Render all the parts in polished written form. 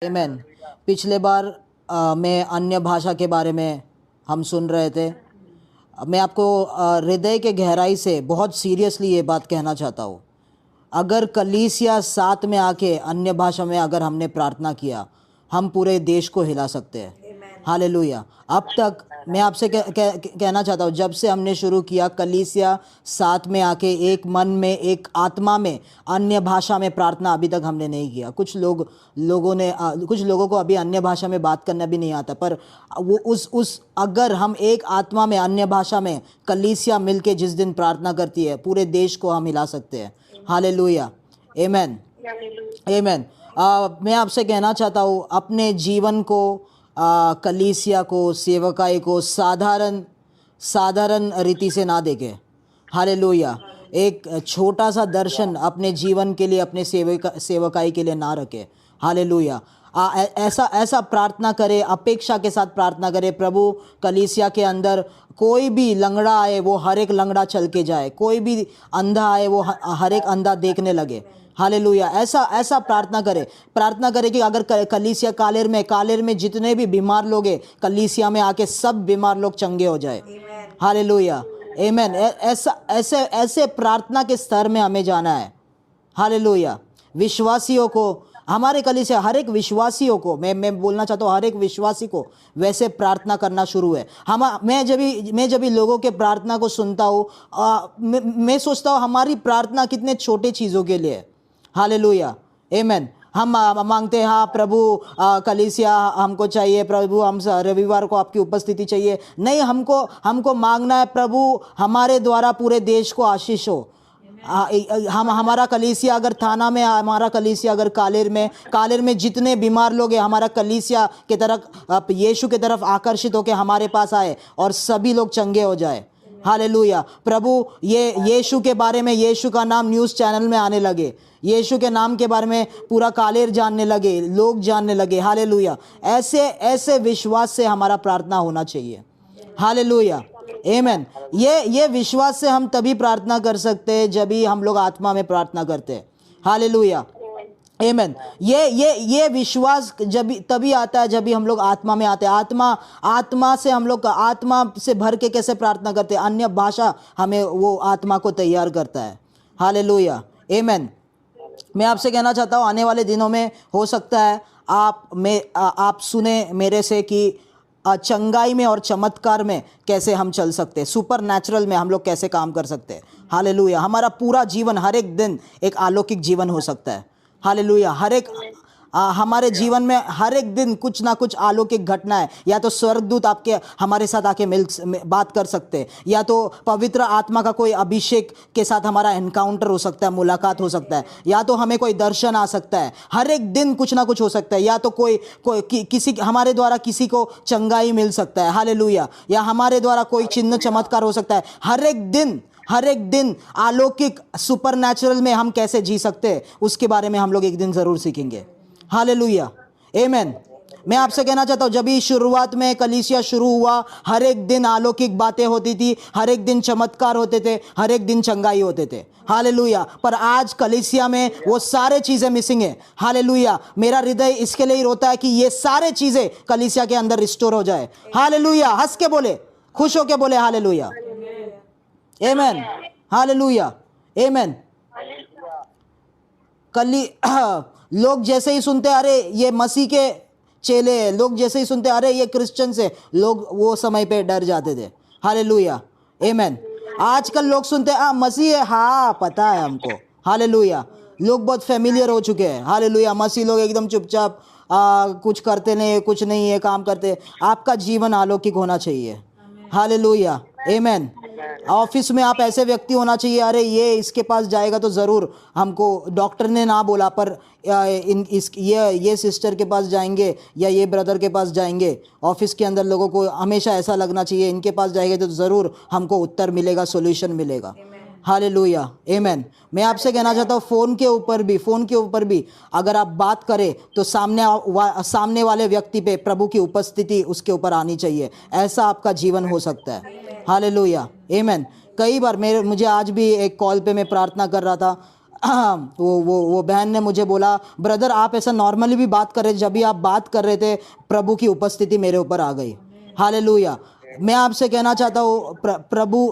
आमेन। पिछले बार मैं अन्य भाषा के बारे में हम सुन रहे थे। मैं आपको हृदय के गहराई से बहुत सीरियसली ये बात कहना चाहता हूँ। अगर कलीसिया साथ में आके अन्य भाषा में अगर हमने प्रार्थना किया, हम पूरे देश को हिला सकते हैं। हालेलुया। अब तक मैं आपसे कहना चाहता हूँ, जब से हमने शुरू किया कलीसिया साथ में आके एक मन में एक आत्मा में अन्य भाषा में प्रार्थना अभी तक हमने नहीं किया। कुछ लोगों को अभी अन्य भाषा में बात करना भी नहीं आता, पर वो उस अगर हम एक आत्मा में अन्य भाषा में कलीसिया मिलके जिस दिन प्रार्थना करती है, पूरे देश को हम हिला सकते हैं। हालेलुया। आमेन। आमेन। मैं आपसे कहना चाहता हूँ, अपने जीवन को कलीसिया को, सेवकाई को साधारण रीति से ना देखें। हालेलुया। एक छोटा सा दर्शन अपने जीवन के लिए, अपने सेवकाई के लिए ना रखें। हालेलुया। ऐसा प्रार्थना करें, अपेक्षा के साथ प्रार्थना करें, प्रभु कलीसिया के अंदर कोई भी लंगड़ा आए वो हर एक लंगड़ा चल के जाए, कोई भी अंधा आए वो हर एक अंधा देखने लगे। हालेलुया। ऐसा प्रार्थना करें कि अगर कलीसिया कालेर में जितने भी बीमार लोग हैं, कलीसिया में आके सब बीमार लोग चंगे हो जाए। हालेलुया। आमेन। ऐसे प्रार्थना के स्तर में हमें जाना है। हालेलुया। विश्वासियों को, हमारे कलीसिया हर एक विश्वासियों को, मैं बोलना चाहता हूँ, हर एक विश्वासी को वैसे प्रार्थना करना शुरू है। मैं जब भी लोगों के प्रार्थना को सुनता हूँ, मैं सोचता हूँ हमारी प्रार्थना कितने छोटे चीज़ों के लिए है। हालेलुया। आमेन। हम मांगते हैं, हाँ प्रभु कलीसिया हमको चाहिए, प्रभु हम रविवार को आपकी उपस्थिति चाहिए। नहीं, हमको मांगना है, प्रभु हमारे द्वारा पूरे देश को आशीष हो। हमारा कलीसिया अगर थाना में, हमारा कलीसिया अगर कालेर में जितने बीमार लोग हैं, हमारा कलीसिया के तरफ, यीशु के तरफ आकर्षित होकर हमारे पास आए और सभी लोग चंगे हो जाए। हालेलुया। प्रभु ये यीशु के बारे में, यीशु का नाम न्यूज़ चैनल में आने लगे, यीशु के नाम के बारे में पूरा कालेर जानने लगे, लोग जानने लगे। हालेलुया। ऐसे विश्वास से हमारा प्रार्थना होना चाहिए। हालेलुया। आमेन। ये विश्वास से हम तभी प्रार्थना कर सकते हैं जब भी हम लोग आत्मा में प्रार्थना करते हैं। हालेलुया। आमेन। ये विश्वास तभी आता है जब भी हम लोग आत्मा में आते हैं। आत्मा से हम लोग आत्मा से भर के कैसे प्रार्थना करते हैं, अन्य भाषा हमें वो आत्मा को तैयार करता है। हालेलुया। आमेन। मैं आपसे कहना चाहता हूँ, आने वाले दिनों में हो सकता है आप सुने मेरे से कि चंगाई में और चमत्कार में कैसे हम चल सकते हैं, सुपर नेचुरल में हम लोग कैसे काम कर सकते हैं। हालेलुया। हमारा पूरा जीवन हर एक दिन एक अलौकिक जीवन हो सकता है। हालेलुया। हमारे जीवन में हर एक दिन कुछ ना कुछ अलौकिक घटना है। या तो स्वर्गदूत हमारे साथ आके बात कर सकते हैं, या तो पवित्र आत्मा का कोई अभिषेक के साथ हमारा एनकाउंटर हो सकता है, मुलाकात हो सकता है, या तो हमें कोई दर्शन आ सकता है। हर एक दिन कुछ ना कुछ हो सकता है, या तो किसी हमारे द्वारा किसी को चंगाई मिल सकता है। हालेलुया। या हमारे द्वारा कोई चिन्ह चमत्कार हो सकता है। हर एक दिन अलौकिक सुपर नेचुरल में हम कैसे जी सकते हैं, उसके बारे में हम लोग एक दिन ज़रूर सीखेंगे। हालेलुया। आमेन। मैं आपसे कहना चाहता हूँ, जब भी शुरुआत में कलीसिया शुरू हुआ, हर एक दिन अलौकिक बातें होती थी, हर एक दिन चमत्कार होते थे, हर एक दिन चंगाई होते थे। हालेलुया। पर आज कलीसिया में वो सारे चीज़ें मिसिंग है। हालेलुया। मेरा हृदय इसके लिए रोता है कि ये सारे चीज़ें कलीसिया के अंदर रिस्टोर हो जाए। हालेलुया। हंस के बोले, खुश होके बोले हालेलुया। आमेन। हालेलुया। आमेन। लोग जैसे ही सुनते, अरे ये मसीह के चेले हैं, लोग जैसे ही सुनते, अरे ये क्रिश्चियन से, लोग वो समय पे डर जाते थे। हालेलुया। आमेन। आजकल लोग सुनते हैं मसीह है, हाँ पता है हमको। हालेलुया। लोग बहुत फेमिलियर हो चुके हैं। हालेलुया। मसीह लोग एकदम चुपचाप कुछ करते नहीं, कुछ नहीं है काम करते। आपका जीवन अलौकिक होना चाहिए। हालेलुया। आमेन। ऑफिस में आप ऐसे व्यक्ति होना चाहिए, अरे ये इसके पास जाएगा तो ज़रूर, हमको डॉक्टर ने ना बोला पर ये सिस्टर के पास जाएंगे या ये ब्रदर के पास जाएंगे। ऑफिस के अंदर लोगों को हमेशा ऐसा लगना चाहिए, इनके पास जाएंगे तो ज़रूर हमको उत्तर मिलेगा, सॉल्यूशन मिलेगा। हालेलुया। आमेन। मैं आपसे कहना चाहता हूँ, फ़ोन के ऊपर भी अगर आप बात करें तो सामने वाले व्यक्ति पे प्रभु की उपस्थिति उसके ऊपर आनी चाहिए। ऐसा आपका जीवन हो सकता है। हालेलुया। आमेन। कई बार मुझे आज भी एक कॉल पे मैं प्रार्थना कर रहा था, वो बहन ने मुझे बोला, ब्रदर आप ऐसा नॉर्मली भी बात कर रहे थे, जब भी आप बात कर रहे थे प्रभु की उपस्थिति मेरे ऊपर आ गई। हालेलुया। मैं आपसे कहना चाहता हूँ प्रभु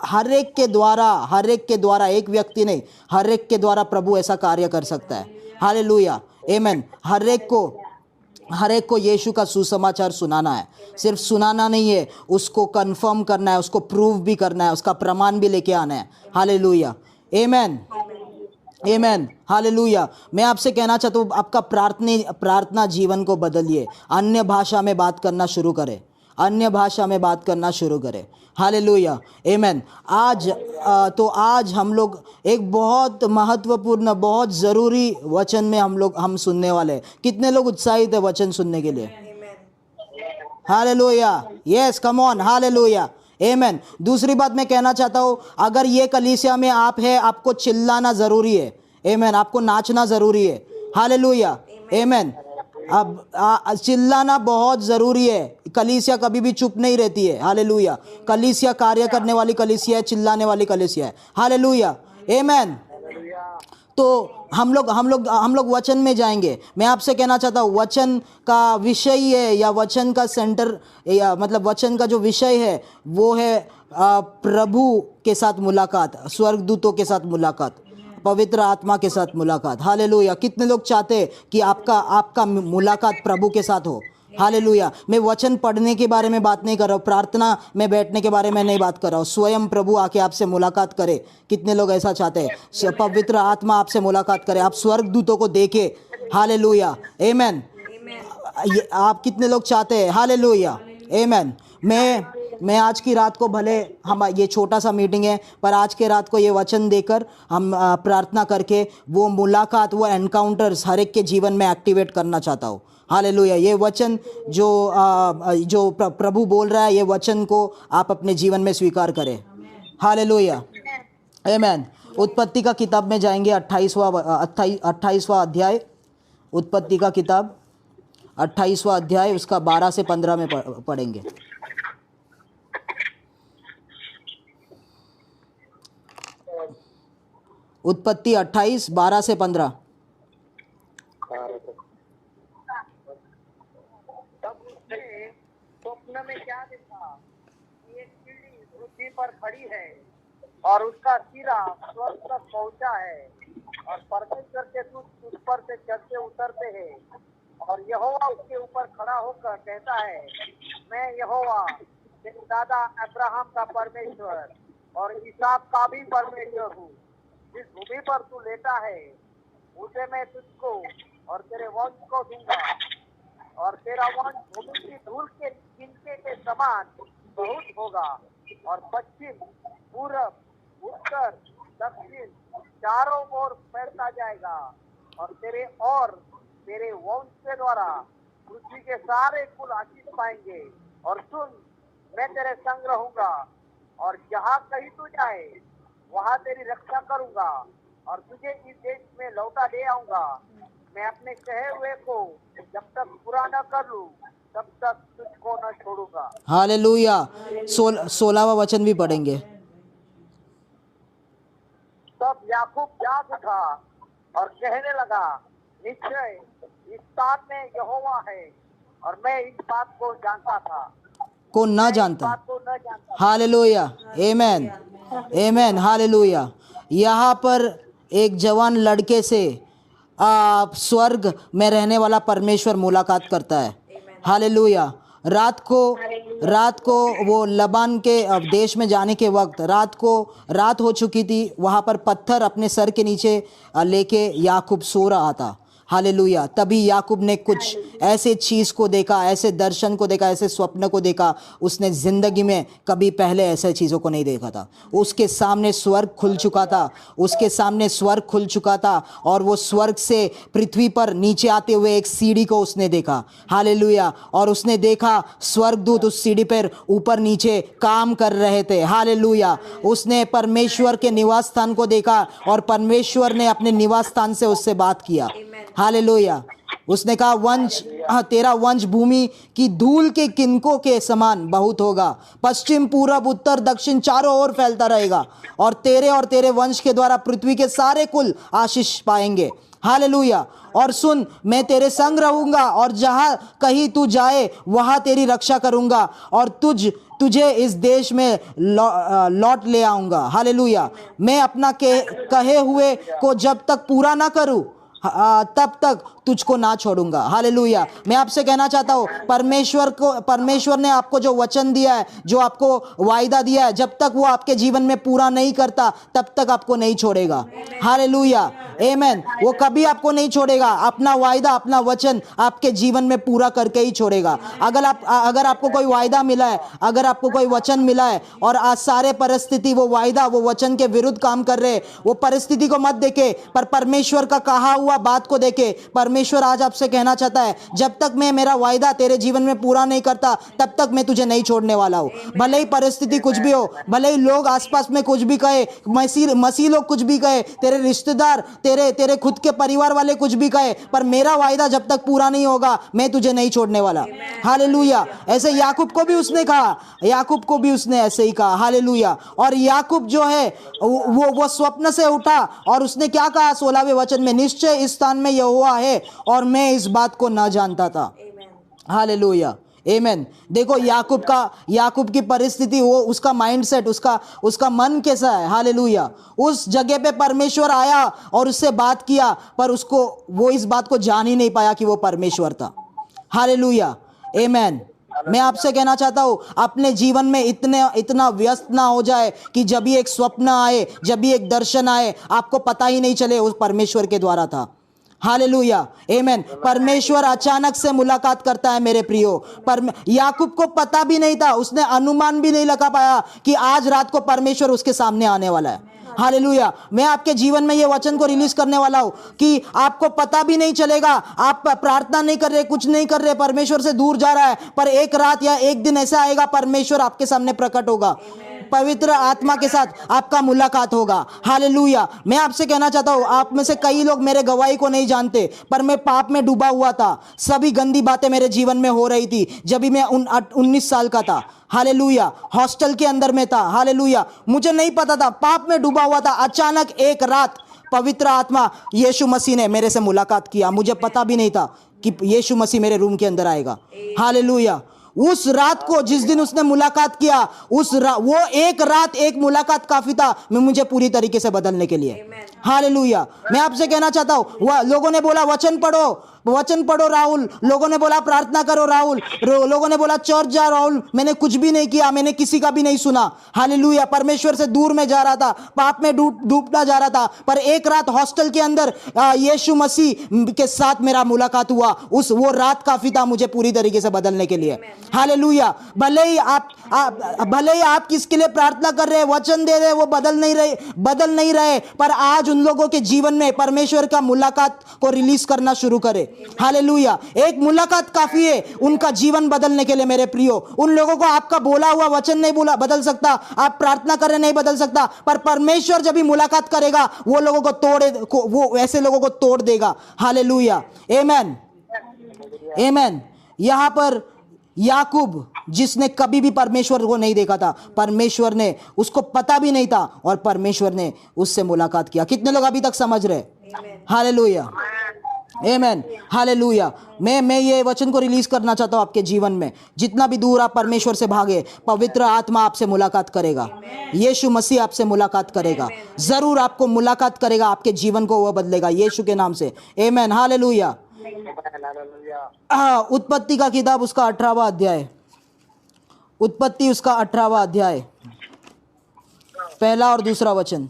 हर एक के द्वारा, एक व्यक्ति नहीं, हर एक के द्वारा प्रभु ऐसा कार्य कर सकता है। हालेलुया, आमेन। हर एक को यीशु का सुसमाचार सुनाना है। सिर्फ सुनाना नहीं है, उसको कंफर्म करना है, उसको प्रूव भी करना है, उसका प्रमाण भी लेके आना है। हालेलुया, आमेन, आमेन, हालेलुया। मैं आपसे कहना चाहता हूँ आपका प्रार्थना जीवन को बदलिए। अन्य भाषा में बात करना शुरू करें, अन्य भाषा में बात करना शुरू करें। हालेलुया, आमेन। आज हम लोग एक बहुत महत्वपूर्ण, बहुत ज़रूरी वचन में हम सुनने वाले हैं। कितने लोग उत्साहित है वचन सुनने के लिए? Hallelujah, yes, come on, hallelujah, amen. दूसरी बात मैं कहना चाहता हूँ, अगर ये कलीसिया में आप है, आपको चिल्लाना ज़रूरी है, आमेन। आपको नाचना ज़रूरी है। हालेलुया, आमेन। अब चिल्लाना बहुत ज़रूरी है। कलीसिया कभी भी चुप नहीं रहती है। हालेलुया। कलीसिया कार्य करने वाली कलीसिया है, चिल्लाने वाली कलीसिया है। हालेलुया, आमेन। तो हम लोग वचन में जाएंगे। मैं आपसे कहना चाहता हूँ वचन का विषय है, या वचन का सेंटर, या मतलब वचन का जो विषय है वो है प्रभु के साथ मुलाकात, स्वर्गदूतों के साथ मुलाकात, पवित्र आत्मा के साथ मुलाकात। हालेलुया। कितने लोग चाहते हैं कि आपका मुलाकात प्रभु के साथ हो? हालेलुया। मैं वचन पढ़ने के बारे में बात नहीं कर रहा हूँ, प्रार्थना में बैठने के बारे में नहीं बात कर रहा हूँ। स्वयं प्रभु आके आपसे मुलाकात करे। कितने लोग ऐसा चाहते हैं? पवित्र आत्मा आपसे मुलाकात करे, आप स्वर्गदूतों को देखे। हालेलुया, आमेन। आप कितने लोग चाहते हैं? हालेलुया, आमेन। मैं आज की रात को, भले हम ये छोटा सा मीटिंग है, पर आज के रात को ये वचन देकर हम प्रार्थना करके वो मुलाकात, वो एनकाउंटर्स हर एक के जीवन में एक्टिवेट करना चाहता हूँ। हालेलुया। ये वचन जो प्रभु बोल रहा है, ये वचन को आप अपने जीवन में स्वीकार करें। हालेलुया, आमेन। उत्पत्ति का किताब में जाएंगे, 28वां अध्याय। उत्पत्ति का किताब 28वां अध्याय, उसका 12 से 15 में पढ़ेंगे। उत्पत्ति 28, 12 से 15। तब उसने स्वप्न में क्या देखा? एक सीढ़ी पृथ्वी पर खड़ी है और उसका सिरा स्वर्ग तक पहुंचा है, और परमेश्वर के दूत उस पर से चढ़ते उतरते हैं, और यहोवा उसके ऊपर खड़ा होकर कहता है, मैं यहोवा तेरे दादा अब्राहम का परमेश्वर और इसहाक का भी परमेश्वर हूँ। जिस भूमि पर तू लेटा है उसे मैं तुझको और तेरे वंश को दूंगा, और तेरा वंश भूमि की धूल के तिनके के समान बहुत होगा, और पश्चिम, पूरब, उत्तर, दक्षिण चारों ओर फैलता जाएगा, और तेरे वंश के द्वारा पृथ्वी के सारे कुल आशीष पाएंगे। और सुन, मैं तेरे संग रहूंगा, और जहाँ कहीं तू जाए वहाँ तेरी रक्षा करूंगा, और तुझे इस देश में लौटा दे आऊंगा। मैं अपने कहे हुए को जब तक पूरा न कर लूं, तब तक तुझको न छोड़ूंगा। हालेलुया। 16वां वचन भी पढ़ेंगे। तब याकूब जाग उठा और कहने लगा, निश्चय इस स्थान में यहोवा है, और मैं इस बात को जानता था। को न जानता। हालेलुया, आमेन, आमेन, हालेलुया। यहाँ पर एक जवान लड़के से स्वर्ग में रहने वाला परमेश्वर मुलाकात करता है। हालेलुया। रात को वो लबान के देश में जाने के वक्त रात हो चुकी थी। वहाँ पर पत्थर अपने सर के नीचे लेके याकूब सो रहा था। हालेलुया। तभी याकूब ने कुछ ऐसे चीज़ को देखा, ऐसे दर्शन को देखा, ऐसे स्वप्न को देखा, उसने ज़िंदगी में कभी पहले ऐसे चीज़ों को नहीं देखा था। उसके सामने स्वर्ग खुल चुका था, और वो स्वर्ग से पृथ्वी पर नीचे आते हुए एक सीढ़ी को उसने देखा। हालेलुया। और उसने देखा स्वर्गदूत उस सीढ़ी पर ऊपर नीचे काम कर रहे थे। हालेलुया। उसने परमेश्वर के निवास स्थान को देखा, और परमेश्वर ने अपने निवास स्थान से उससे बात किया। हालेलुया। उसने कहा, वंश हाँ, तेरा वंश भूमि की धूल के किनकों के समान बहुत होगा। पश्चिम, पूरब, उत्तर, दक्षिण चारों ओर फैलता रहेगा, और तेरे वंश के द्वारा पृथ्वी के सारे कुल आशीष पाएंगे। हालेलुया। और सुन, मैं तेरे संग रहूंगा, और जहां कहीं तू जाए वहां तेरी रक्षा करूंगा, और तुझे इस देश में लौट ले आऊंगा। हालेलुया। मैं अपना कहे हुए को जब तक पूरा ना करूं, तब तक तुझको ना छोड़ूंगा। हालेलुया। मैं आपसे कहना चाहता हूँ, परमेश्वर ने आपको जो वचन दिया है, जो आपको वायदा दिया है, जब तक वो आपके जीवन में पूरा नहीं करता तब तक आपको नहीं छोड़ेगा। हालेलुया, आमेन। वो कभी आपको नहीं छोड़ेगा। अपना वायदा, अपना वचन आपके जीवन में पूरा करके ही छोड़ेगा। अगर आपको कोई वायदा मिला है, अगर आपको कोई वचन मिला है, और आज सारे परिस्थिति वो वायदा, वो वचन के विरुद्ध काम कर रहे, वो परिस्थिति को मत देखे, पर परमेश्वर का कहा हुआ बात को देखे। परमेश्वर आज आपसे कहना चाहता है, जब तक मैं मेरा वायदा तेरे जीवन में पूरा नहीं करता तब तक मैं तुझे नहीं छोड़ने वाला हूं। भले ही परिस्थिति कुछ भी हो, भले ही लोग आसपास में कुछ भी कहे, मसीह लोग कुछ भी कहे, तेरे रिश्तेदार, तेरे खुद के परिवार वाले कुछ भी कहे, पर मेरा वायदा जब तक पूरा नहीं होगा मैं तुझे नहीं छोड़ने वाला। हालेलुया। ऐसे याकूब को भी उसने कहा, याकूब को भी उसने ऐसे ही कहा। हालेलुया। और याकूब जो है वो स्वप्न से उठा, और उसने क्या कहा 16वें वचन में, निश्चय इस स्थान में यहोवा है और मैं इस बात को न जानता था। हालेलुया, आमेन। देखो याकूब की परिस्थिति, वो उसका माइंडसेट, उसका मन कैसा है। हालेलुया। उस जगह पे परमेश्वर आया और उससे बात किया, पर वो इस बात को जान ही नहीं पाया कि वो परमेश्वर था। हालेलुया, आमेन। मैं आपसे कहना चाहता हूं, अपने जीवन में इतना व्यस्त ना हो जाए कि जब भी एक स्वप्न आए, जब भी एक दर्शन आए, आपको पता ही नहीं चले उस परमेश्वर के द्वारा था। हालेलुया, आमेन। परमेश्वर अचानक से मुलाकात करता है मेरे प्रियो। याकूब को पता भी नहीं था, उसने अनुमान भी नहीं लगा पाया कि आज रात को परमेश्वर उसके सामने आने वाला है। हालेलुया। मैं आपके जीवन में ये वचन को रिलीज करने वाला हूं कि आपको पता भी नहीं चलेगा, आप प्रार्थना नहीं कर रहे, कुछ नहीं कर रहे, परमेश्वर से दूर जा रहा है, पर एक रात या एक दिन ऐसा आएगा, परमेश्वर आपके सामने प्रकट होगा, पवित्र आत्मा के साथ आपका मुलाकात होगा। हालेलुया। मैं आपसे कहना चाहता हूं, आप में से कई लोग मेरे गवाही को नहीं जानते, पर मैं पाप में डूबा हुआ था। सभी गंदी बातें मेरे जीवन में हो रही थी जब भी मैं 19 साल का था। हालेलुया। हॉस्टल के अंदर में था। हालेलुया। मुझे नहीं पता था, पाप में डूबा हुआ था। अचानक एक रात पवित्र आत्मा यीशु मसीह ने मेरे से मुलाकात किया। मुझे पता भी नहीं था कि यीशु मसीह मेरे रूम के अंदर आएगा। हालेलुया। उस रात को, जिस दिन उसने मुलाकात किया, वो एक रात, एक मुलाकात काफी था मुझे पूरी तरीके से बदलने के लिए। हालेलुया। मैं आपसे कहना चाहता हूं, लोगों ने बोला वचन पढ़ो राहुल, लोगों ने बोला प्रार्थना करो राहुल, लोगों ने बोला चर्च जा राहुल, मैंने कुछ भी नहीं किया, मैंने किसी का भी नहीं सुना। हालेलुया। परमेश्वर से दूर में जा रहा था, पाप में डूबता जा रहा था, पर एक रात हॉस्टल के अंदर यीशु मसीह के साथ मेरा मुलाकात हुआ। वो रात काफी था मुझे पूरी तरीके से बदलने के लिए। हालेलुया। भले ही आप किसके लिए प्रार्थना कर रहे हैं, वचन दे रहे, वो बदल नहीं रहे, पर आज उन लोगों के जीवन में परमेश्वर का मुलाकात को रिलीज करना शुरू करें। हालेलुया। एक मुलाकात काफी है उनका जीवन बदलने के लिए मेरे प्रियो। उन लोगों को आपका बोला हुआ वचन नहीं बदल सकता, आप प्रार्थना करने नहीं बदल सकता, पर परमेश्वर जब भी मुलाकात करेगा वो ऐसे लोगों को तोड़ देगा। हालेलुया, आमेन, आमेन। यहां पर याकूब, जिसने कभी भी परमेश्वर को नहीं देखा था, परमेश्वर ने, उसको पता भी नहीं था, और परमेश्वर ने उससे मुलाकात किया। कितने लोग अभी तक समझ रहे? हालेलुया, आमेन, हालेलुया। मैं ये वचन को रिलीज करना चाहता हूं आपके जीवन में। जितना भी दूर आप परमेश्वर से भागे, पवित्र आत्मा आपसे मुलाकात करेगा, यीशु मसीह आपसे मुलाकात करेगा, जरूर आपको मुलाकात करेगा, आपके जीवन को वह बदलेगा यीशु के नाम से। आमेन, हालेलुया। उत्पत्ति का किताब, उसका 18वां अध्याय, उत्पत्ति उसका 18वां अध्याय, पहला और दूसरा वचन।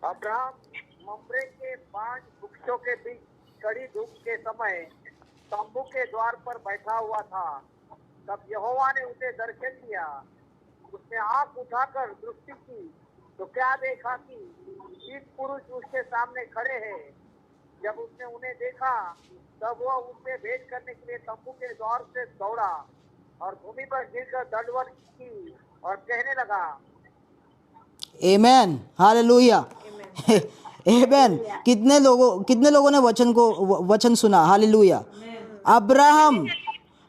अब्राहम मम्रे के 5 वृक्षों के बीच कड़ी धूप के समय तंबू के द्वार पर बैठा हुआ था। तब यहोवा ने उसे दर्शन दिया। उसने आंख उठाकर दृष्टि की तो क्या देखा कि 20 पुरुष उसके सामने खड़े हैं। जब उसने उन्हें देखा तब वह उनसे भेंट करने के लिए तंबू के द्वार से दौड़ा और भूमि पर गिरकर दंडवत की और कहने लगा, आमेन, हालेलुया, आमेन। कितने लोगों ने वचन सुना? हालेलुया। अब्राहम,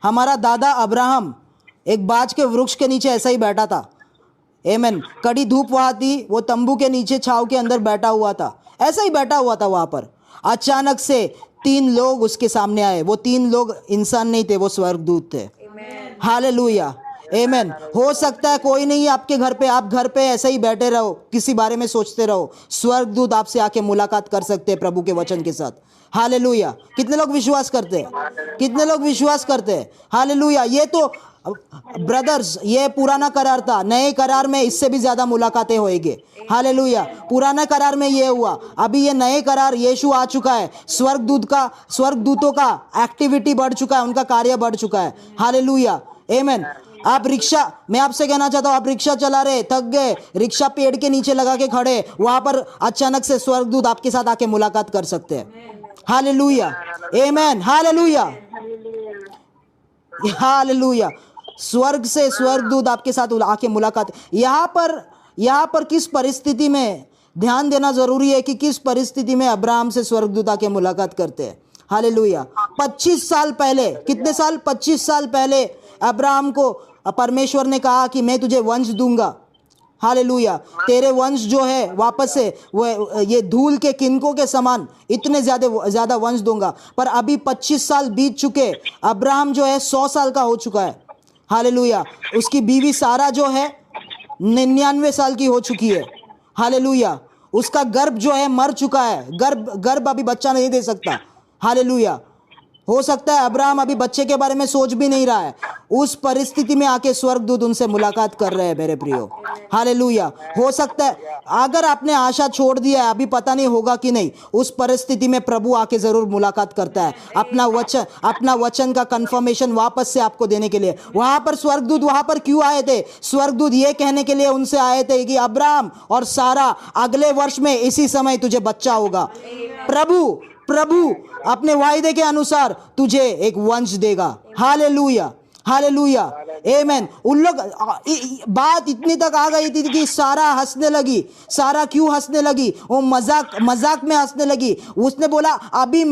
हमारा दादा अब्राहम एक बाज के वृक्ष के नीचे ऐसा ही बैठा था। आमेन। कड़ी धूप वहाँ थी, वो तंबू के नीचे छाव के अंदर बैठा हुआ था, ऐसा ही बैठा हुआ था वहाँ पर। अचानक से 3 लोग उसके सामने आए। वो 3 लोग इंसान नहीं थे, वो स्वर्गदूत थे। हालेलुया, आमेन। हो सकता है कोई नहीं आपके घर पे, आप घर पे ऐसे ही बैठे रहो, किसी बारे में सोचते रहो, स्वर्गदूत आपसे आके मुलाकात कर सकते हैं प्रभु के वचन के साथ। हालेलुया। कितने लोग विश्वास करते हैं? कितने लोग विश्वास करते हैं? हालेलुया। ये तो ब्रदर्स, ये पुराना करार था, नए करार में इससे भी ज्यादा मुलाकातें होएगी। हालेलुया। पुराना करार में ये हुआ, अभी ये नए करार यीशु आ चुका है। स्वर्गदूतों का एक्टिविटी बढ़ चुका है, उनका कार्य बढ़ चुका है। हालेलुया, आमेन। आप रिक्शा, मैं आपसे कहना चाहता हूं, आप रिक्शा चला रहे, थक गए, रिक्शा पेड़ के नीचे लगा के खड़े, वहां पर अचानक से स्वर्गदूत आपके साथ आके मुलाकात कर सकते हैं। हालेलुया, आमेन, हालेलुया, हालेलुया। स्वर्ग से स्वर्गदूत आपके साथ आके मुलाकात। यहाँ पर किस परिस्थिति में ध्यान देना जरूरी है कि किस परिस्थिति में अब्राहम से स्वर्गदूत आके मुलाकात करते हैं। हालेलुया। 25 साल पहले, कितने साल? 25 साल पहले अब्राहम को परमेश्वर ने कहा कि मैं तुझे वंश दूंगा। हालेलुया। तेरे वंश जो है वापस से वो ये धूल के किनकों के समान इतने ज्यादा वंश दूंगा। पर अभी 25 साल बीत चुके, अब्राहम जो है 100 साल का हो चुका है। हालेलुया। उसकी बीवी सारा जो है 99 साल की हो चुकी है। हालेलुया। उसका गर्भ जो है मर चुका है, गर्भ अभी बच्चा नहीं दे सकता। हालेलुया। हो सकता है अब्राहम अभी बच्चे के बारे में सोच भी नहीं रहा है। उस परिस्थिति में आके स्वर्गदूत उनसे मुलाकात कर रहे हैं मेरे प्रियो। हालेलुया। हो सकता है अगर आपने आशा छोड़ दिया है, अभी पता नहीं होगा कि नहीं, उस परिस्थिति में प्रभु आके जरूर मुलाकात करता है, अपना वचन का कंफर्मेशन वापस से आपको देने के लिए। वहां पर स्वर्गदूत वहां पर क्यों आए थे? स्वर्गदूत ये कहने के लिए उनसे आए थे कि अब्राहम और सारा, अगले वर्ष में इसी समय तुझे बच्चा होगा। प्रभु अपने वायदे के अनुसार तुझे एक वंश देगा। हालेलुया, हालेलुया, आमेन। उन लोग बात इतनी तक आ गई थी कि सारा हंसने लगी। सारा क्यों हंसने लगी? वो मजाक में हंसने लगी। उसने बोला अभी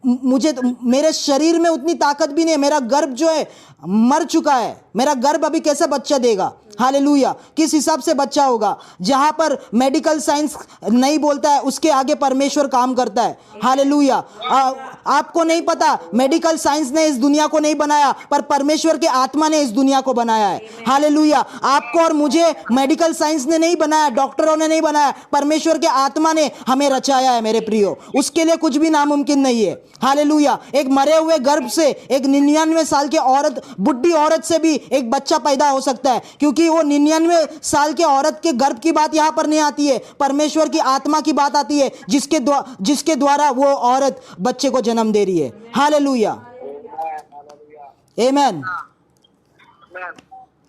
मुझे, मेरे शरीर में उतनी ताकत भी नहीं है, मेरा गर्भ जो है मर चुका है, मेरा गर्भ अभी कैसे बच्चा देगा? हालेलुया। किस हिसाब से बच्चा होगा? जहां पर मेडिकल साइंस नहीं बोलता है, उसके आगे परमेश्वर काम करता है। हालेलुया। आपको नहीं पता, मेडिकल साइंस ने इस दुनिया को नहीं बनाया, पर परमेश्वर के आत्मा ने इस दुनिया को बनाया है। हालेलुया। आपको और मुझे मेडिकल साइंस ने नहीं बनाया, डॉक्टरों ने नहीं बनाया, परमेश्वर के आत्मा ने हमें रचाया है मेरे प्रियो। उसके लिए कुछ भी नामुमकिन नहीं है। हालेलुया। एक मरे हुए गर्भ से, एक 99 साल के औरत, बुढ़ी औरत से भी एक बच्चा पैदा हो सकता है, क्योंकि वो 99 साल के औरत के गर्भ की बात यहां पर नहीं आती है, परमेश्वर की आत्मा की बात आती है, जिसके द्वारा वो औरत बच्चे को जन्म दे रही है। हालेलुया, आमेन।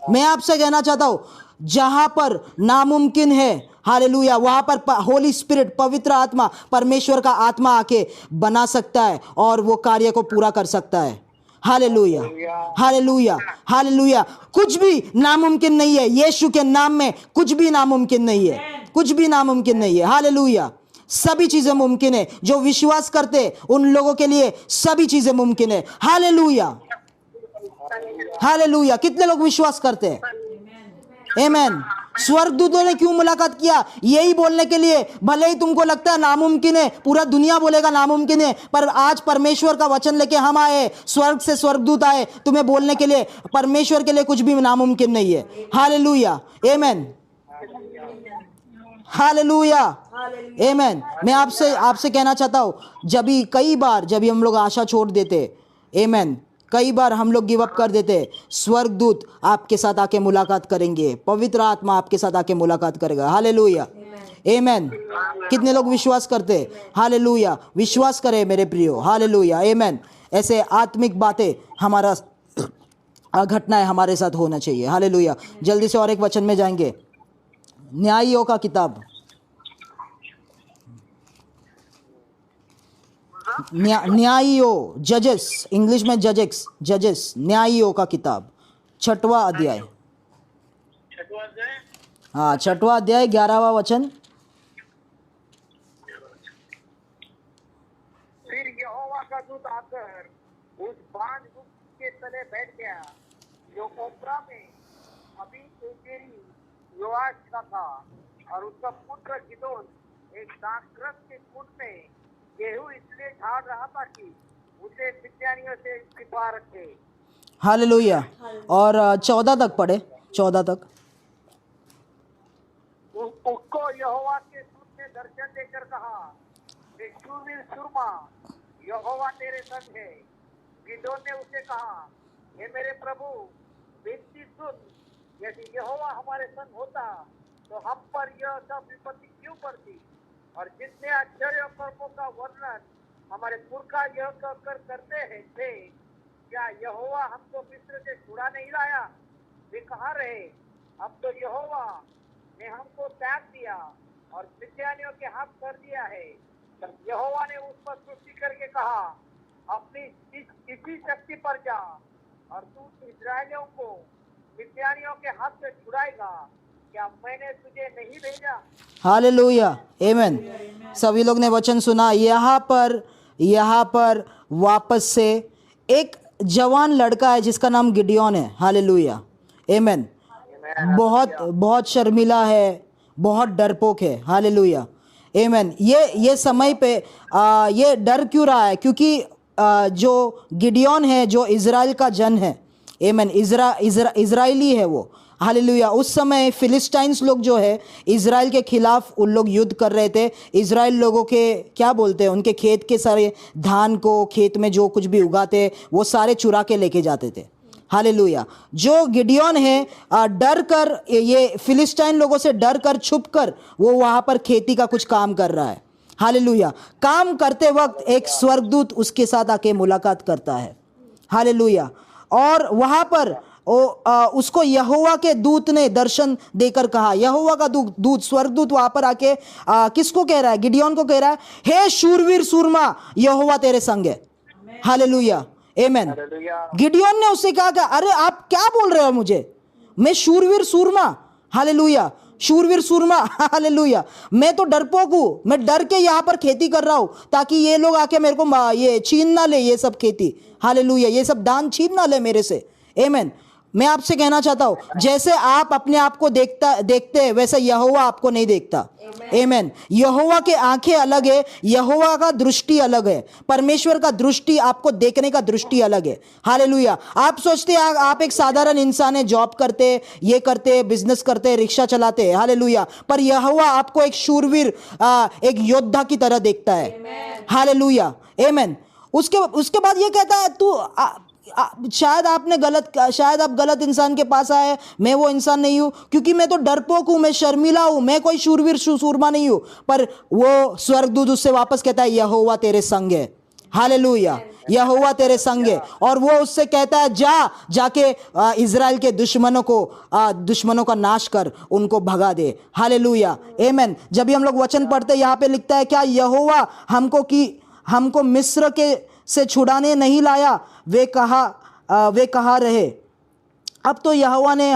मैं आपसे कहना चाहता हूं, जहां पर नामुमकिन है, हालेलुया, वहां पर होली स्पिरिट, पवित्र आत्मा, परमेश्वर का आत्मा आके बना सकता है और वो कार्य को पूरा कर सकता है। Hallelujah, hallelujah, hallelujah. कुछ भी नामुमकिन नहीं है। यीशु के नाम में कुछ भी नामुमकिन नहीं है, कुछ भी नामुमकिन नहीं है। हालेलुया। सभी चीजें मुमकिन है। जो विश्वास करते उन लोगों के लिए सभी चीजें मुमकिन है। Hallelujah, hallelujah. कितने लोग विश्वास करते हैं? आमेन। स्वर्गदूतों ने क्यों मुलाकात किया? यही बोलने के लिए, भले ही तुमको लगता है नामुमकिन है, पूरा दुनिया बोलेगा नामुमकिन है, पर आज परमेश्वर का वचन लेके हम आए, स्वर्ग से स्वर्गदूत आए तुम्हें बोलने के लिए, परमेश्वर के लिए कुछ भी नामुमकिन नहीं है। हालेलुया, आमेन, हालेलुया, आमेन। मैं आपसे कहना चाहता हूं, कई बार जब हम लोग आशा छोड़ देते, आमेन, कई बार हम लोग गिव अप कर देते, स्वर्गदूत आपके साथ आके मुलाकात करेंगे, पवित्र आत्मा आपके साथ आके मुलाकात करेगा। हालेलुया, आमेन। कितने लोग विश्वास करते? हालेलुया। विश्वास करें मेरे प्रियो। हालेलुया, आमेन। ऐसे आत्मिक बातें, हमारा घटनाएं हमारे साथ होना चाहिए। हालेलुया। जल्दी से और एक वचन में जाएंगे, न्यायियों का किताब, न्यायियों, जजेस, इंग्लिश में जजेस, न्यायियों का किताब, 6वां अध्याय, हाँ, 6वां अध्याय 11वां वचन। फिर यहोवा का दूत आकर उस बांज वृक्ष के तले बैठ गया जो ओप्रा में अभी एजेरी योआश का था, और उसका पुत्र गिदोन एक दाखरस के कुंड में गेहूं इसलिए झाड़ रहा था कि उसे मिद्यानियों से छिपा रखे। हालेलुया। और 14 तक पढ़े, 14 तक। उसको यहोवा के दूत ने दर्शन देकर कहा, हे शूरवीर सुरमा, यहोवा तेरे संग है। गिदोन ने उसे कहा, हे मेरे प्रभु, विनती सुन, यदि यहोवा हमारे संग होता तो हम पर यह सब विपत्ति क्यों पड़ती? और जितने आश्चर्य और कर्मों का वर्णन हमारे पुरखा यह कर करते हैं थे, क्या यहोवा हमको मिस्र से छुड़ा नहीं लाया? वे कहाँ रहे? अब तो यहोवा ने हमको त्याग दिया और मिद्यानियों के हाथ कर दिया है। तब यहोवा ने उस पर दृष्टि करके कहा, अपनी इसी शक्ति पर जा और तू इस्राएलियों को मिद्यानियों के हाथ से छुड़ाएगा। क्या मैंने तुझे नहीं भेजा? हालेलुया, आमेन। सभी लोग ने वचन सुना। यहाँ पर वापस से एक जवान लड़का है जिसका नाम गिडियोन है। हालेलुया, आमेन। बहुत शर्मिला है, बहुत डरपोक है। हालेलुया, आमेन। ये समय पे ये डर क्यों रहा है? क्योंकि जो गिडियोन है, जो इज़राइल का जन है, आमेन, इज़राइली है वो। हालेलुया। उस समय फिलिस्टाइंस लोग जो है इज़राइल के खिलाफ उन लोग युद्ध कर रहे थे। इज़राइल लोगों के क्या बोलते हैं, उनके खेत के सारे धान को, खेत में जो कुछ भी उगाते वो सारे चुरा के लेके जाते थे। हालेलुया। जो गिडियोन है डर कर, ये फिलिस्टाइन लोगों से डर कर, छुप कर वो वहाँ पर खेती का कुछ काम कर रहा है। हालेलुया। काम करते वक्त एक स्वर्गदूत उसके साथ आके मुलाकात करता है। हालेलुया। और वहाँ पर उसको यहोवा के दूत ने दर्शन देकर कहा, यहोवा का दूत स्वर्गदूत वहाँ पर आके किसको कह रहा है? गिडियोन को कह रहा है, हे शूरवीर सूरमा, यहोवा तेरे संग है। हालेलुया, आमेन। गिडियोन ने उससे कहा कि अरे आप क्या बोल रहे हो मुझे? मैं शूरवीर सूरमा। हालेलुया, शूरवीर सूरमा। हालेलुया। मैं तो डरपोक हूँ, मैं डर के यहाँ पर खेती कर रहा हूँ ताकि ये लोग आके मेरे को ये छीन ना ले, ये सब खेती। हालेलुया, ये सब दान छीन ना ले मेरे से। आमेन। मैं आपसे कहना चाहता हूँ, जैसे आप अपने आप को देखते हैं वैसे यहोवा आपको नहीं देखता। आमेन। यहोवा के आंखें अलग है, यहोवा का दृष्टि अलग है। परमेश्वर का दृष्टि, आपको देखने का दृष्टि अलग है। हालेलुया। आप सोचते हैं आप एक साधारण इंसान है, जॉब करते, ये करते, बिजनेस करते, रिक्शा चलाते। हालेलुया। पर यहोवा आपको एक शूरवीर, एक योद्धा की तरह देखता है। हालेलुया, आमेन। उसके बाद ये कहता है, तू शायद आप गलत इंसान के पास आए। मैं वो इंसान नहीं हूं, क्योंकि मैं तो डरपोक हूं, मैं शर्मिला हूं, मैं कोई शूरवीर सूरमा नहीं हूं। पर वो स्वर्गदूत उससे वापस कहता है, यहोवा तेरे संग है। हालेलुया, यहोवा तेरे संग है। और वो उससे कहता है, जाके इज़राइल के दुश्मनों का नाश कर, उनको भगा दे। हालेलुया, आमेन। जब भी हम लोग वचन पढ़ते, यहाँ पे लिखता है, क्या यहोवा हमको मिस्र के से छुड़ाने नहीं लाया? वे कहाँ रहे? अब तो यहोवा ने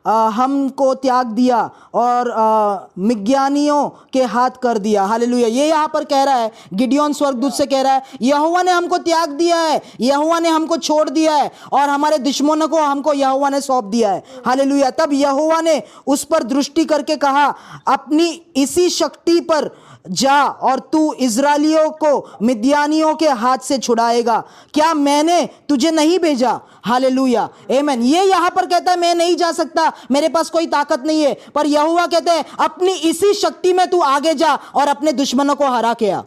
हमको त्याग दिया और मिद्यानियों के हाथ कर दिया। हालेलुया। ये यहाँ पर कह रहा है, गिडियोन स्वर्गदूत से कह रहा है, यहोवा ने हमको त्याग दिया है, यहोवा ने हमको छोड़ दिया है और हमारे दुश्मनों को हमको यहोवा ने सौंप दिया है। हालेलुया। तब यहोवा ने उस पर दृष्टि करके कहा, अपनी इसी शक्ति पर जा और तू इज़राइलियों को मिद्यानियों के हाथ से छुड़ाएगा। क्या मैंने तुझे नहीं भेजा? हालेलुया, आमेन। ये यहाँ पर कहता है, मैं नहीं जा सकता, मेरे पास कोई ताकत नहीं है। पर यहोवा कहते हैं, अपनी इसी शक्ति में तू आगे जा और अपने दुश्मनों को हरा के आ।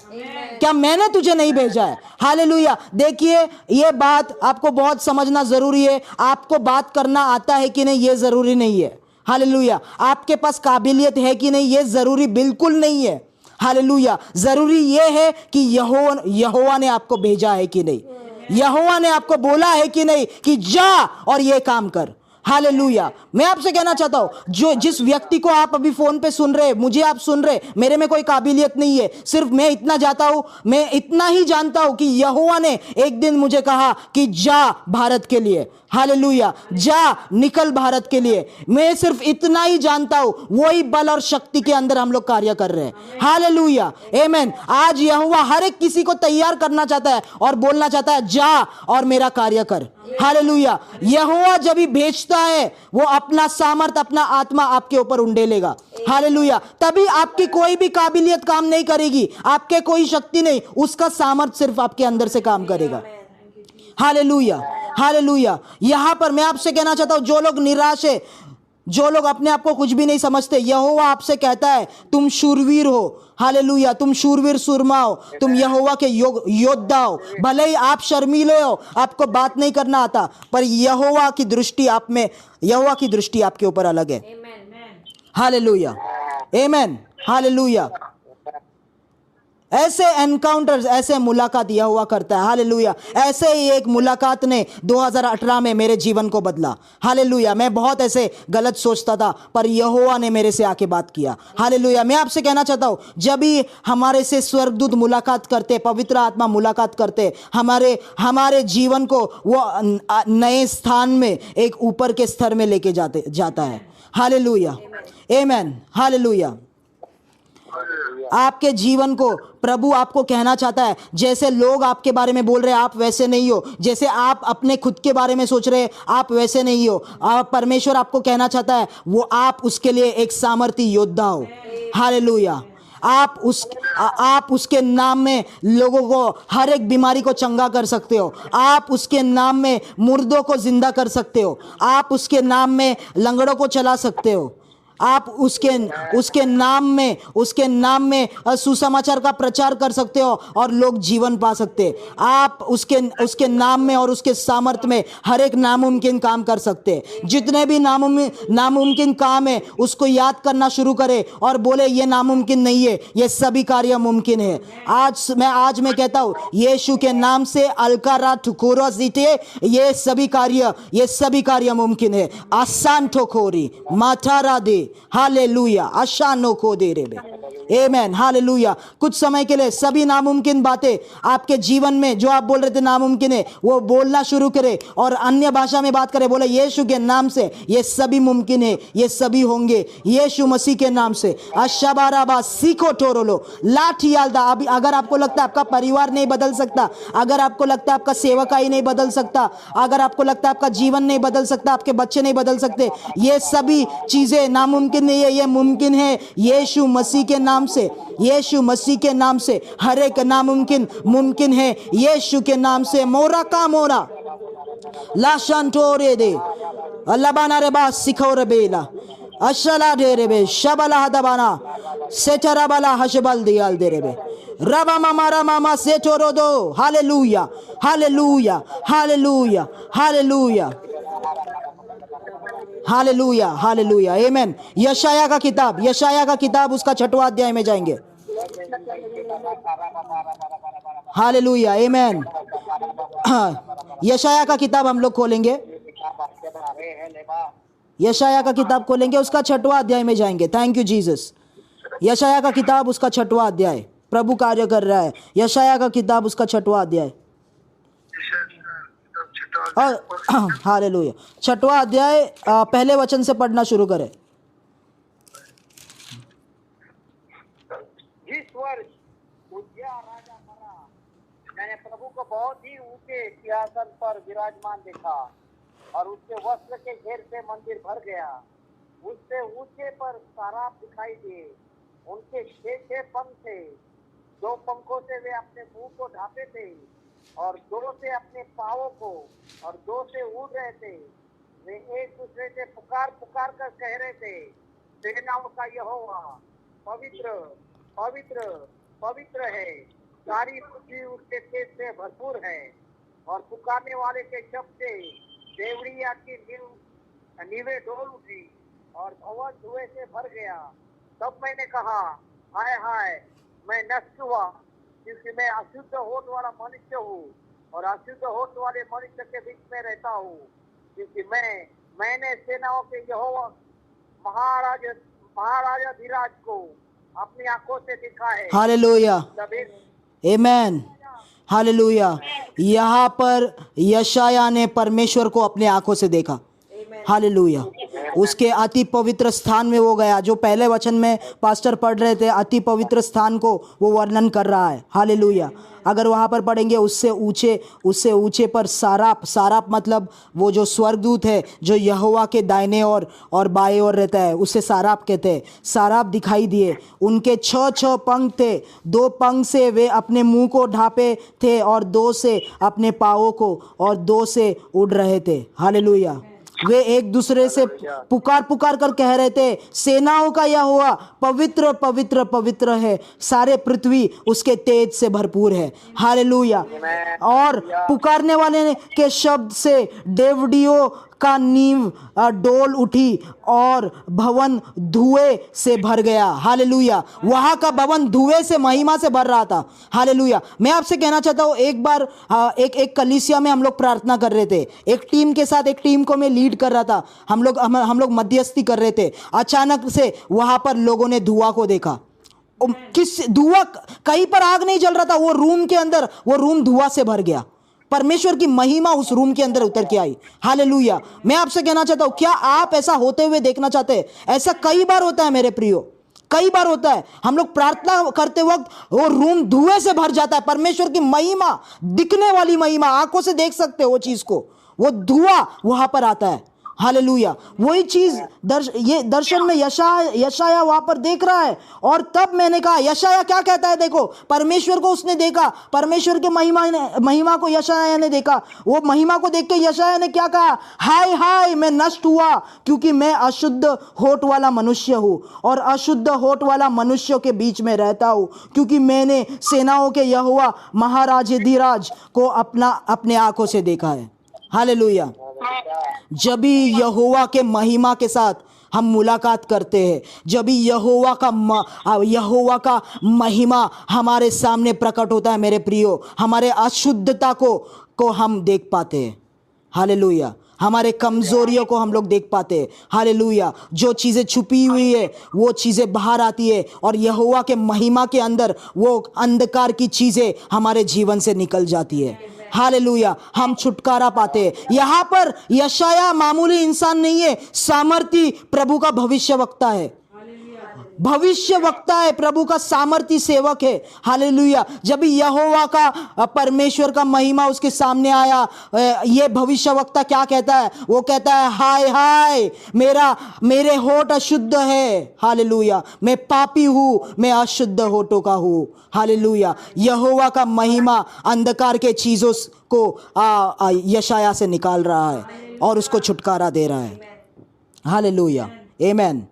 क्या मैंने तुझे नहीं भेजा है? हालेलुया। देखिए, ये बात आपको बहुत समझना जरूरी है। आपको बात करना आता है कि नहीं, ये जरूरी नहीं है। हालेलुया। आपके पास काबिलियत है कि नहीं, ये जरूरी बिल्कुल नहीं है। हालेलुया। जरूरी ये है कि यहोवा ने आपको भेजा है कि नहीं, यहोवा ने आपको बोला है कि नहीं कि जा और ये काम कर। हालेलुया। मैं आपसे कहना चाहता हूं, जो जिस व्यक्ति को आप अभी फोन पे सुन रहे, मुझे आप सुन रहे, मेरे में कोई काबिलियत नहीं है, सिर्फ मैं इतना जाता हूं, मैं इतना ही जानता हूं कि यहोवा ने एक दिन मुझे कहा कि जा भारत के लिए, हालेलुया, जा निकल भारत के लिए। मैं सिर्फ इतना ही जानता हूं, वही बल और शक्ति के अंदर हम लोग कार्य कर रहे हैं, हालेलुया, आमेन। आज यहोवा हर एक किसी को तैयार करना चाहता है और बोलना चाहता है, जा और मेरा कार्य कर, हालेलुया। यहोवा जब भी भेजता है, वो अपना सामर्थ, अपना आत्मा आपके ऊपर उंडेलेगा, हालेलुया। तभी आपकी कोई भी काबिलियत काम नहीं करेगी, आपके कोई शक्ति नहीं, उसका सामर्थ सिर्फ आपके अंदर से काम करेगा, हालेलुया, हालेलुया। यहां पर मैं आपसे कहना चाहता हूं, जो लोग निराश है, जो लोग अपने आप को कुछ भी नहीं समझते, यहोवा आपसे कहता है तुम शूरवीर हो, हालेलुया, तुम शूरवीर सुरमा हो, तुम यहोवा के योद्धा हो। भले ही आप शर्मीले हो, आपको बात नहीं करना आता, पर यहोवा की दृष्टि आप में, यहोवा की दृष्टि आपके ऊपर अलग है, हालेलुया, आमेन, हालेलुया। ऐसे एनकाउंटर्स, ऐसे मुलाकात यहोवा करता है, हालेलुया। ऐसे ही एक मुलाकात ने 2018 में मेरे जीवन को बदला, हालेलुया। मैं बहुत ऐसे गलत सोचता था, पर यहोवा ने मेरे से आके बात किया, हालेलुया। मैं आपसे कहना चाहता हूं, जब भी हमारे से स्वर्गदूत मुलाकात करते, पवित्र आत्मा मुलाकात करते, हमारे जीवन को वो नए स्थान में, एक ऊपर के स्तर में लेके जाता है, हालेलुया, आमेन, हालेलुया। आपके जीवन को प्रभु आपको कहना चाहता है, जैसे लोग आपके बारे में बोल रहे हैं आप वैसे नहीं हो, जैसे आप अपने खुद के बारे में सोच रहे हैं आप वैसे नहीं हो। परमेश्वर आपको कहना चाहता है, वो आप उसके लिए एक सामर्थी योद्धा हो, हालेलुया। आप उसके नाम में लोगों को, हर एक बीमारी को चंगा कर सकते हो, आप उसके नाम में मुर्दों को जिंदा कर सकते हो, आप उसके नाम में लंगड़ों को चला सकते हो, आप उसके नाम में सुसमाचार का प्रचार कर सकते हो और लोग जीवन पा सकते हैं। आप उसके नाम में और उसके सामर्थ्य में हर एक नामुमकिन काम कर सकते हैं। जितने भी नामुमकिन काम है, उसको याद करना शुरू करें और बोले ये नामुमकिन नहीं है, ये सभी कार्य मुमकिन है। आज मैं कहता हूँ, यीशु के नाम से अलकारा ठुकोरा जीते, ये सभी कार्य मुमकिन है। आसान ठोकोरी माथारा दे, हालेलुया, आशानो को दे रे बे, आमेन, हालेलुया। कुछ समय के लिए सभी नामुमकिन बातें आपके जीवन में, जो आप बोल रहे थे नामुमकिन है, वो बोलना शुरू करें और अन्य भाषा में बात करें। बोले यीशु के नाम से ये सभी मुमकिन है, ये सभी होंगे यीशु मसीह के नाम से। अशबाराबा सीखो टोरोलो लाठियालदा। अभी अगर आपको लगता है आपका परिवार नहीं बदल सकता, अगर आपको लगता है आपका सेवकाई नहीं बदल सकता, अगर आपको लगता है आपका जीवन नहीं बदल सकता, आपके बच्चे नहीं बदल सकते, ये सभी चीजें नामुमकिन नहीं है, ये मुमकिन है यीशु मसीह के नाम से। यीशु मसीह के नाम से हर एक नामुमकिन मुमकिन है यीशु के नाम से। मोरा का मोरा लाशंटोरे दे अल्लाबाना रे बा सिखो रे बेला अशला दे रे बे शबला हदबाना सेचरा बला हशबल दियाल दे रे बे रबा मामा मामा सेचोरो दो। Hallelujah, hallelujah, hallelujah, hallelujah, hallelujah, hallelujah, amen. यशाया का किताब उसका 6वां अध्याय में जाएंगे। Hallelujah, amen. यशाया का किताब हम लोग खोलेंगे, यशाया का किताब खोलेंगे, उसका 6वां अध्याय में जाएंगे। Thank you Jesus. यशाया का किताब उसका 6वां अध्याय, प्रभु कार्य कर रहा है। यशाया का किताब उसका 6वां अध्याय और हालेलुया 6वां अध्याय पहले वचन से पढ़ना शुरू करें। जिस वर्ष उज्जियाह राजा मरा, मैंने प्रभु को बहुत ही ऊंचे सिंहासन पर विराजमान देखा और उसके वस्त्र के घेर से मंदिर भर गया। उससे ऊंचे पर साराप दिखाई दिए, उनके 6 पंख थे। 2 पंखों से वे अपने मुंह को ढांपे थे और 2 से अपने पांवों को और 2 से उड़ रहे थे। वे एक दूसरे से पुकार पुकार कर कह रहे थे, सेनाओं का यहोवा पवित्र पवित्र पवित्र है, सारी पृथ्वी उसके तेज से भरपूर है। और पुकारने वाले के शब्द से देवड़िया की नींवें डोल उठी और भवन धुएं से भर गया। तब मैंने कहा, हाय हाय, मैं नष्ट हुआ, क्योंकि मैं अशुद्ध होठ वाला मनुष्य हूँ और अशुद्ध होठ वाले मनुष्य के बीच में रहता हूँ, क्योंकि मैं मैंने सेनाओं के यहोवा महाराजा धीराज को अपनी आंखों से देखा है। हालेलुया, जब एक आमेन, हालेलुया। यहाँ पर यशाया ने परमेश्वर को अपने आंखों से देखा। हालेलुया। उसके अति पवित्र स्थान में वो गया, जो पहले वचन में पास्टर पढ़ रहे थे, अति पवित्र स्थान को वो वर्णन कर रहा है। हालेलुया। अगर वहाँ पर पढ़ेंगे, उससे ऊंचे पर साराप मतलब वो जो स्वर्गदूत है जो यहोवा के दाहिने और बाएं ओर रहता है, उससे साराप कहते हैं। साराप दिखाई दिए, उनके 6 पंख थे। 2 पंख से वे अपने मुंह को ढांपे थे और 2 से अपने पाँवों को, और 2 से उड़ रहे थे। हालेलुया। वे एक दूसरे से पुकार कर कह रहे थे, सेनाओं का यहोवा पवित्र पवित्र पवित्र है, सारे पृथ्वी उसके तेज से भरपूर है। हालेलुया। और पुकारने वाले के शब्द से डेवढ़ियों का नींव डोल उठी और भवन धुएं से भर गया। हालेलुया। वहाँ का भवन धुएं से, महिमा से भर रहा था। हालेलुया। मैं आपसे कहना चाहता हूँ, एक बार एक कलीसिया में हम लोग प्रार्थना कर रहे थे, एक टीम के साथ, एक टीम को मैं लीड कर रहा था, हम लोग मध्यस्थी कर रहे थे। अचानक से वहाँ पर लोगों ने धुआं को देखा। धुआं, कहीं पर आग नहीं जल रहा था, वो रूम के अंदर, वो रूम धुआं से भर गया। परमेश्वर की महिमा उस रूम के अंदर उतर के आई। हालेलुया। मैं आपसे कहना चाहता हूं, क्या आप ऐसा होते हुए देखना चाहते हैं? ऐसा कई बार होता है मेरे प्रियो, कई बार होता है। हम लोग प्रार्थना करते वक्त वो रूम धुएं से भर जाता है। परमेश्वर की महिमा, दिखने वाली महिमा, आंखों से देख सकते हो वो चीज को, वो धुआं वहां पर आता है। हालेलुया। वही चीज ये दर्शन में यशाया वहां पर देख रहा है। और तब मैंने कहा, यशाया क्या कहता है? देखो, परमेश्वर को उसने देखा, परमेश्वर के महिमा को यशाया ने देखा। वो महिमा को देख के यशाया ने क्या कहा? हाय हाय, मैं नष्ट हुआ, क्योंकि मैं अशुद्ध होठ वाला मनुष्य हूं, और अशुद्ध होठ वाला मनुष्यों के बीच में रहता हूं, क्योंकि मैंने सेनाओं के यहोवा महाराजाधिराज को अपने आंखों से देखा है। हालेलुया। जब भी यहोवा के महिमा के साथ हम मुलाकात करते हैं, जब भी यहोवा का महिमा हमारे सामने प्रकट होता है मेरे प्रियो, हमारे अशुद्धता को हम देख पाते हैं। हालेलुया। हमारे कमजोरियों को हम लोग देख पाते हैं। हालेलुया। जो चीज़ें छुपी हुई है वो चीज़ें बाहर आती है, और यहोवा के महिमा के अंदर वो अंधकार की चीज़ें हमारे जीवन से निकल जाती है। हालेलुया। हम छुटकारा पाते हैं। यहाँ पर यशाया मामूली इंसान नहीं है, सामर्थी प्रभु का भविष्यवक्ता है। भविष्यवक्ता है, प्रभु का सामर्थी सेवक है। हालेलुया। जब भी यहोवा का, परमेश्वर का महिमा उसके सामने आया, ये भविष्यवक्ता क्या कहता है? वो कहता है, हाय हाय, मेरे होठ अशुद्ध है। हालेलुया। मैं पापी हूँ, मैं अशुद्ध होठों का हूँ। हालेलुया। यहोवा का महिमा अंधकार के चीजों को यशाया से निकाल रहा है और उसको छुटकारा दे रहा है। हालेलुया। आमेन।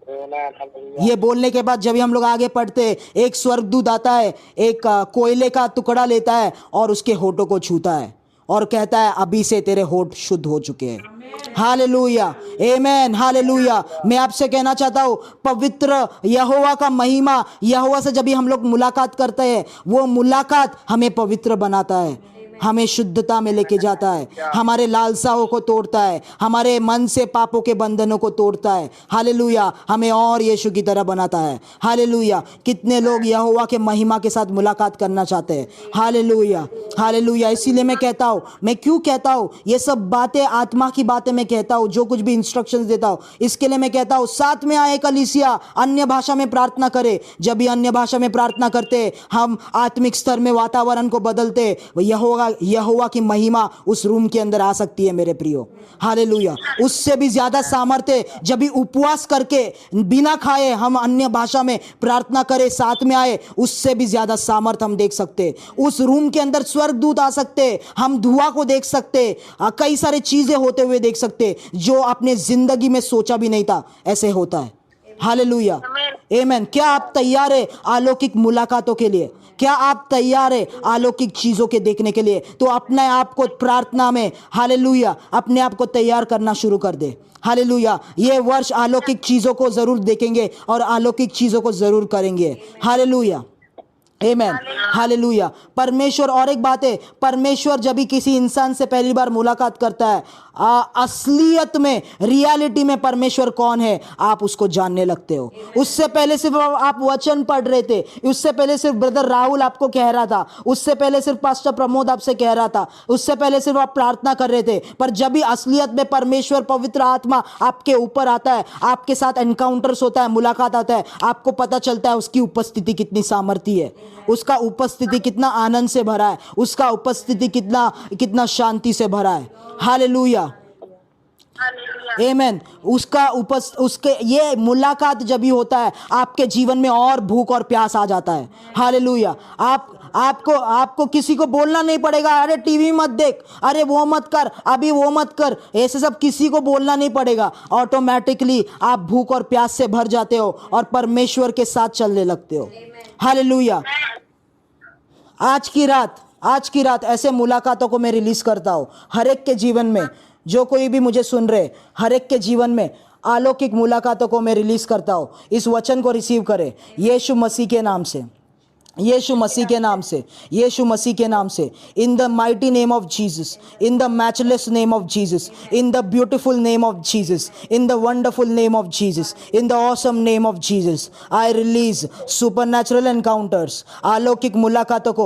ये बोलने के बाद जब हम लोग आगे पढ़ते, एक स्वर्गदूत आता है, एक कोयले का टुकड़ा लेता है और उसके होठों को छूता है और कहता है, अभी से तेरे होठ शुद्ध हो चुके हैं। हालेलुया। आमेन। हालेलुया। मैं आपसे कहना चाहता हूँ, पवित्र यहोवा का महिमा, यहोवा से जब भी हम लोग मुलाकात करते हैं, वो मुलाकात हमें पवित्र बनाता है, हमें शुद्धता में लेके जाता है, हमारे लालसाओं को तोड़ता है, हमारे मन से पापों के बंधनों को तोड़ता है। हालेलुया। हमें और यीशु की तरह बनाता है। हालेलुया। कितने लोग यहोवा के महिमा के साथ मुलाकात करना चाहते हैं? हालेलुया। हालेलुया। इसीलिए मैं कहता हूँ, मैं क्यों कहता हूँ ये सब बातें, आत्मा की बातें मैं कहता हूँ, जो कुछ भी इंस्ट्रक्शंस देता हूँ, इसके लिए मैं कहता हूँ, साथ में आए कलीसिया, अन्य भाषा में प्रार्थना करे। जब भी अन्य भाषा में प्रार्थना करते, हम आत्मिक स्तर में वातावरण को बदलते, यहोवा की महिमा उस रूम के अंदर आ सकती है मेरे प्रियो। हालेलुया। उससे भी ज्यादा सामर्थ्य जब भी उपवास करके बिना खाए हम अन्य भाषा में प्रार्थना करें, साथ में आए, उससे भी ज्यादा सामर्थ्य हम देख सकते। उस रूम के अंदर स्वर्गदूत आ सकते, हम धुआं को देख सकते, कई सारी चीजें होते हुए देख सकते जो अपने जिंदगी में सोचा भी नहीं था ऐसे होता है। हालेलुया। आमेन। क्या आप तैयार है अलौकिक मुलाकातों के लिए? क्या आप तैयार है अलौकिक चीजों के देखने के लिए? तो अपने आप को प्रार्थना में, हालेलुया, अपने आप को तैयार करना शुरू कर दे। हालेलुया। ये वर्ष अलौकिक चीजों को जरूर देखेंगे और अलौकिक चीजों को जरूर करेंगे। हालेलुया। आमेन। हालेलुया। परमेश्वर, और एक बात है, परमेश्वर जब भी किसी इंसान से पहली बार मुलाकात करता है, असलियत में, रियलिटी में परमेश्वर कौन है आप उसको जानने लगते हो। उससे पहले सिर्फ आप वचन पढ़ रहे थे, उससे पहले सिर्फ ब्रदर राहुल आपको कह रहा था, उससे पहले सिर्फ पास्टर प्रमोद आपसे कह रहा था, उससे पहले सिर्फ आप प्रार्थना कर रहे थे, पर जब भी असलियत में परमेश्वर पवित्र आत्मा आपके ऊपर आता है, आपके साथ एनकाउंटर्स होता है, मुलाकात आता है, आपको पता चलता है उसकी उपस्थिति कितनी सामर्थ्य है, उसका उपस्थिति कितना आनंद से भरा है, उसका उपस्थिति कितना शांति से भरा है। हालेलुया, आमेन। उसके ये मुलाकात जब भी होता है, आपके जीवन में और भूख और प्यास आ जाता है। हालेलुया। आपको किसी को बोलना नहीं पड़ेगा, अरे टीवी मत देख, अरे वो मत कर, अभी वो मत कर, ऐसे सब किसी को बोलना नहीं पड़ेगा। ऑटोमेटिकली आप भूख और प्यास से भर जाते हो और परमेश्वर के साथ चलने लगते हो। हालेलुया। आज की रात ऐसे मुलाकातों को मैं रिलीज करता हूँ हर एक के जीवन में। जो कोई भी मुझे सुन रहे, हर एक के जीवन में अलौकिक मुलाकातों को मैं रिलीज करता हूँ। इस वचन को रिसीव करें यीशु मसीह के नाम से, यीशु मसीह के नाम से, यीशु मसीह के नाम से। In the mighty name of Jesus, in the matchless name of Jesus, in the beautiful name of Jesus, in the wonderful name of Jesus, in the awesome name of Jesus, I release supernatural encounters, अलौकिक मुलाकातों को